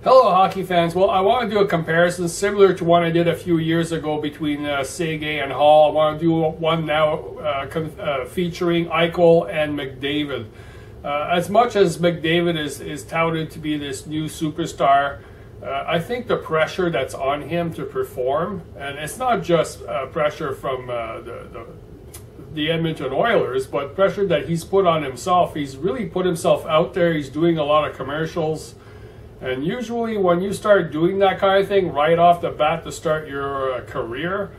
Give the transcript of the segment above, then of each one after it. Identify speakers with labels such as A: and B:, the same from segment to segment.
A: Hello, hockey fans. Well, I want to do a comparison similar to one I did a few years ago between Seguin and Hall. I want to do one now featuring Eichel and McDavid. As much as McDavid is touted to be this new superstar, I think the pressure that's on him to perform, and it's not just pressure from the Edmonton Oilers, but pressure that he's put on himself. He's really put himself out there. He's doing a lot of commercials. And usually when you start doing that kind of thing right off the bat to start your career,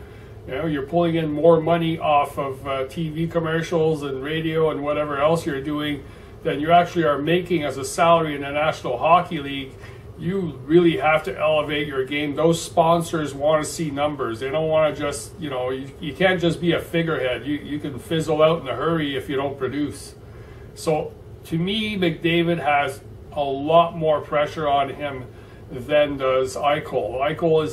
A: you know, you're pulling in more money off of TV commercials and radio and whatever else you're doing than you actually are making as a salary in the National Hockey League. You really have to elevate your game. Those sponsors want to see numbers. They don't want to just, you know, you can't just be a figurehead. You can fizzle out in a hurry if you don't produce. So to me, McDavid has a lot more pressure on him than does Eichel. Eichel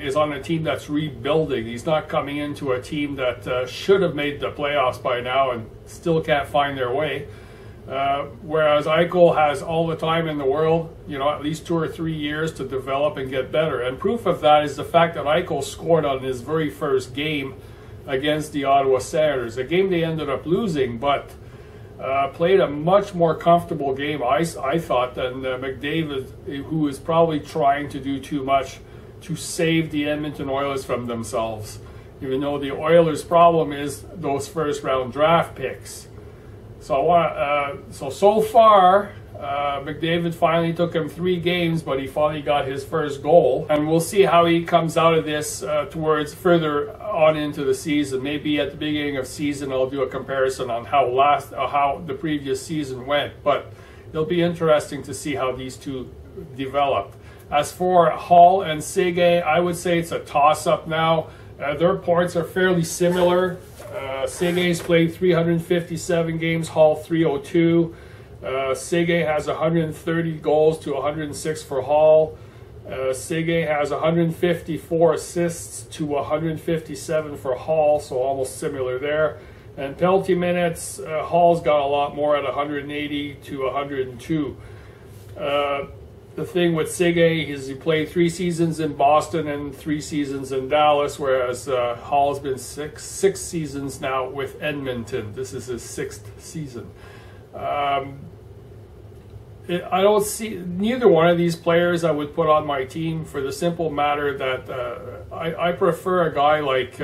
A: is on a team that's rebuilding. He's not coming into a team that should have made the playoffs by now and still can't find their way. Whereas Eichel has all the time in the world, you know, at least 2 or 3 years to develop and get better. And proof of that is the fact that Eichel scored on his very first game against the Ottawa Senators, a game they ended up losing, but played a much more comfortable game, I thought, than McDavid, who is probably trying to do too much to save the Edmonton Oilers from themselves. Even though the Oilers' problem is those first-round draft picks. So far, McDavid finally took him 3 games, but he finally got his first goal. And we'll see how he comes out of this towards further on into the season. Maybe at the beginning of season, I'll do a comparison on how the previous season went. But it'll be interesting to see how these two develop. As for Hall and Seguin, I would say it's a toss-up now. Their points are fairly similar. Seguin's played 357 games, Hall 302. Seguin has 130 goals to 106 for Hall. Seguin has 154 assists to 157 for Hall, so almost similar there. And penalty minutes, Hall's got a lot more at 180 to 102. The thing with Seguin is he played 3 seasons in Boston and 3 seasons in Dallas, whereas Hall's been six seasons now with Edmonton. This is his 6th season. I don't see neither one of these players I would put on my team, for the simple matter that I prefer a guy like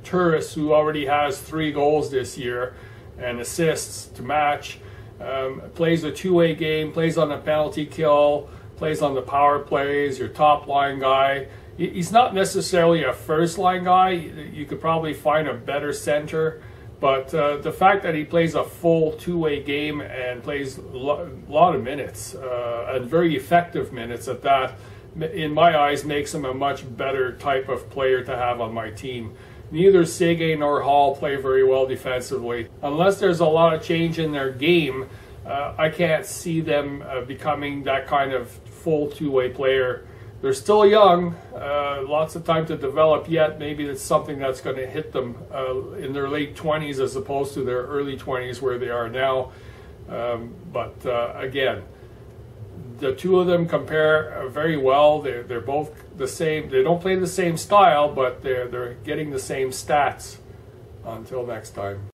A: Turris, who already has 3 goals this year and assists to match, plays a two-way game, plays on a penalty kill, plays on the power plays, your top line guy. He's not necessarily a first line guy. You could probably find a better center. But the fact that he plays a full two-way game and plays a lot of minutes, and very effective minutes at that, in my eyes, makes him a much better type of player to have on my team. Neither Seguin nor Hall play very well defensively. Unless there's a lot of change in their game, I can't see them becoming that kind of full two-way player. They're still young, lots of time to develop yet. Maybe it's something that's going to hit them in their late 20s as opposed to their early 20s where they are now. But again, the two of them compare very well. They're both the same. They don't play the same style, but they're getting the same stats. Until next time.